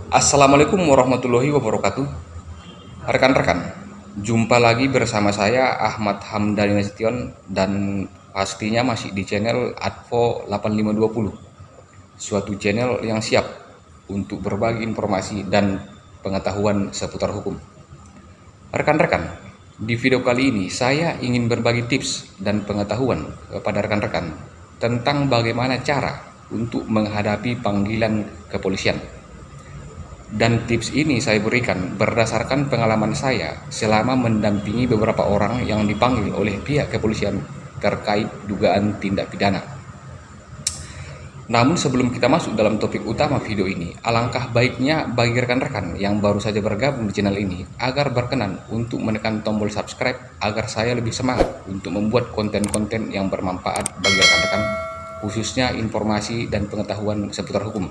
Assalamualaikum warahmatullahi wabarakatuh. Rekan-rekan, jumpa lagi bersama saya Ahmad Hamdani Nasution dan pastinya masih di channel Advo 8520. Suatu channel yang siap untuk berbagi informasi dan pengetahuan seputar hukum. Rekan-rekan, di video kali ini saya ingin berbagi tips dan pengetahuan kepada rekan-rekan tentang bagaimana cara untuk menghadapi panggilan kepolisian. Dan tips ini saya berikan berdasarkan pengalaman saya selama mendampingi beberapa orang yang dipanggil oleh pihak kepolisian terkait dugaan tindak pidana. Namun sebelum kita masuk dalam topik utama video ini, alangkah baiknya bagi rekan-rekan yang baru saja bergabung di channel ini agar berkenan untuk menekan tombol subscribe agar saya lebih semangat untuk membuat konten-konten yang bermanfaat bagi rekan-rekan, khususnya informasi dan pengetahuan seputar hukum.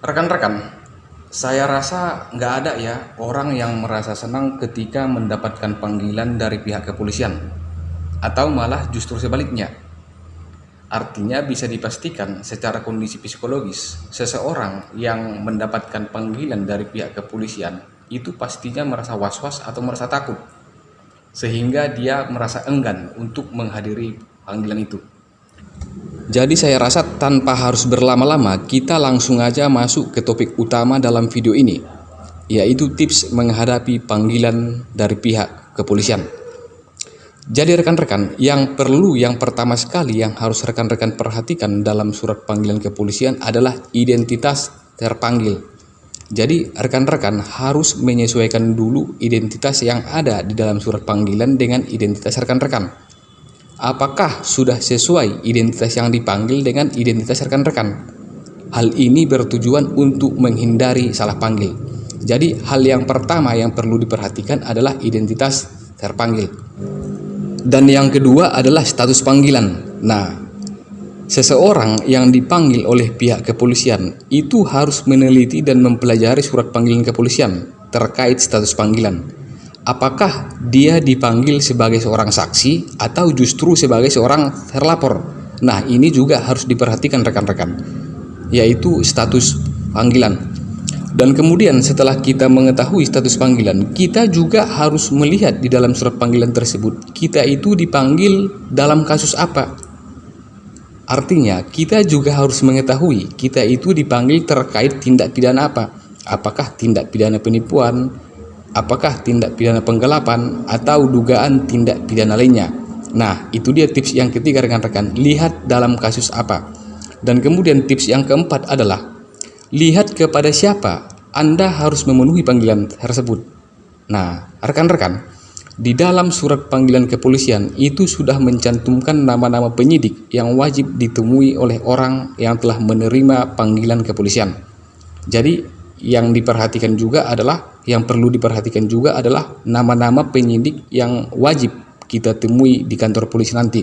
Rekan-rekan, saya rasa nggak ada ya orang yang merasa senang ketika mendapatkan panggilan dari pihak kepolisian, atau malah justru sebaliknya. Artinya bisa dipastikan secara kondisi psikologis, seseorang yang mendapatkan panggilan dari pihak kepolisian itu pastinya merasa was-was atau merasa takut, sehingga dia merasa enggan untuk menghadiri panggilan itu. Jadi saya rasa tanpa harus berlama-lama, kita langsung aja masuk ke topik utama dalam video ini, yaitu tips menghadapi panggilan dari pihak kepolisian. Jadi rekan-rekan, yang pertama sekali yang harus rekan-rekan perhatikan dalam surat panggilan kepolisian adalah identitas terpanggil. Jadi rekan-rekan harus menyesuaikan dulu identitas yang ada di dalam surat panggilan dengan identitas rekan-rekan. Apakah sudah sesuai identitas yang dipanggil dengan identitas rekan-rekan? Hal ini bertujuan untuk menghindari salah panggil. Jadi hal yang pertama yang perlu diperhatikan adalah identitas terpanggil. Dan yang kedua adalah status panggilan. Nah, seseorang yang dipanggil oleh pihak kepolisian itu harus meneliti dan mempelajari surat panggilan kepolisian terkait status panggilan. Apakah dia dipanggil sebagai seorang saksi atau justru sebagai seorang terlapor? Nah, ini juga harus diperhatikan rekan-rekan, yaitu status panggilan. Dan kemudian setelah kita mengetahui status panggilan, kita juga harus melihat di dalam surat panggilan tersebut, kita itu dipanggil dalam kasus apa. Artinya, kita juga harus mengetahui kita itu dipanggil terkait tindak pidana apa. Apakah tindak pidana penipuan, apakah tindak pidana penggelapan, atau dugaan tindak pidana lainnya. Nah, itu dia tips yang ketiga rekan-rekan, lihat dalam kasus apa. Dan kemudian tips yang keempat adalah, lihat kepada siapa Anda harus memenuhi panggilan tersebut. Nah, rekan-rekan, di dalam surat panggilan kepolisian itu sudah mencantumkan nama-nama penyidik yang wajib ditemui oleh orang yang telah menerima panggilan kepolisian. Jadi, yang perlu diperhatikan juga adalah nama-nama penyidik yang wajib kita temui di kantor polisi nanti.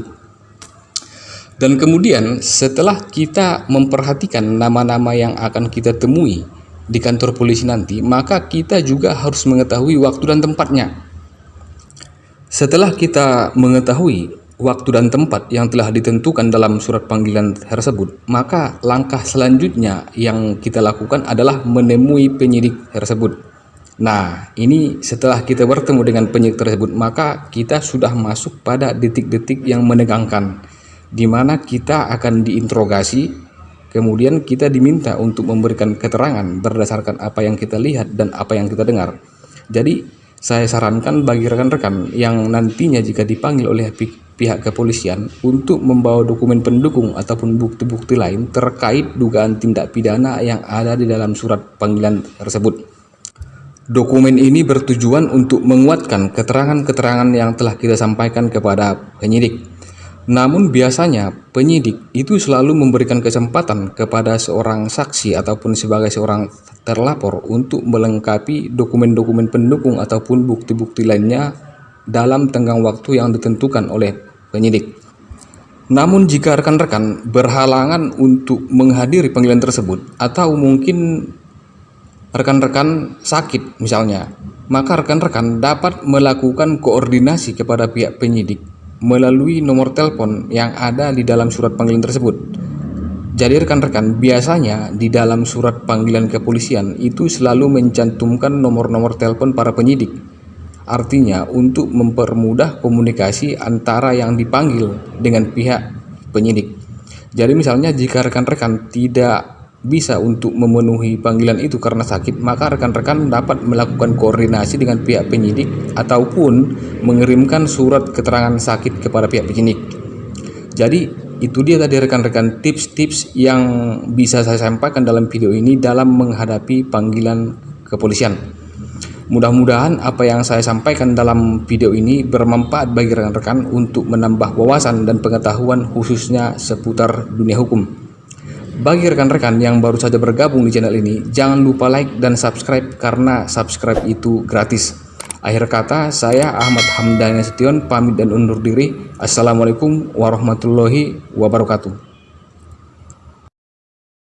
Dan kemudian setelah kita memperhatikan nama-nama yang akan kita temui di kantor polisi nanti, maka kita juga harus mengetahui waktu dan tempatnya. Setelah kita mengetahui waktu dan tempat yang telah ditentukan dalam surat panggilan tersebut, maka langkah selanjutnya yang kita lakukan adalah menemui penyidik tersebut. Nah, ini setelah kita bertemu dengan penyidik tersebut, maka kita sudah masuk pada detik-detik yang menegangkan, di mana kita akan diinterogasi, kemudian kita diminta untuk memberikan keterangan berdasarkan apa yang kita lihat dan apa yang kita dengar. Jadi, saya sarankan bagi rekan-rekan yang nantinya jika dipanggil oleh pihak kepolisian untuk membawa dokumen pendukung ataupun bukti-bukti lain terkait dugaan tindak pidana yang ada di dalam surat panggilan tersebut. Dokumen ini bertujuan untuk menguatkan keterangan-keterangan yang telah kita sampaikan kepada penyidik. Namun biasanya penyidik itu selalu memberikan kesempatan kepada seorang saksi ataupun sebagai seorang terlapor untuk melengkapi dokumen-dokumen pendukung ataupun bukti-bukti lainnya dalam tenggang waktu yang ditentukan oleh penyidik. Namun jika rekan-rekan berhalangan untuk menghadiri panggilan tersebut atau mungkin rekan-rekan sakit misalnya, maka rekan-rekan dapat melakukan koordinasi kepada pihak penyidik melalui nomor telepon yang ada di dalam surat panggilan tersebut. Jadi rekan-rekan, biasanya di dalam surat panggilan kepolisian itu selalu mencantumkan nomor-nomor telepon para penyidik. Artinya untuk mempermudah komunikasi antara yang dipanggil dengan pihak penyidik. Jadi misalnya jika rekan-rekan tidak bisa untuk memenuhi panggilan itu karena sakit, maka rekan-rekan dapat melakukan koordinasi dengan pihak penyidik ataupun mengirimkan surat keterangan sakit kepada pihak penyidik. Jadi itu dia tadi rekan-rekan tips-tips yang bisa saya sampaikan dalam video ini dalam menghadapi panggilan kepolisian. Mudah-mudahan apa yang saya sampaikan dalam video ini bermanfaat bagi rekan-rekan untuk menambah wawasan dan pengetahuan khususnya seputar dunia hukum. Bagi rekan-rekan yang baru saja bergabung di channel ini, jangan lupa like dan subscribe karena subscribe itu gratis. Akhir kata, saya Ahmad Hamdani Nasution pamit dan undur diri. Assalamualaikum warahmatullahi wabarakatuh.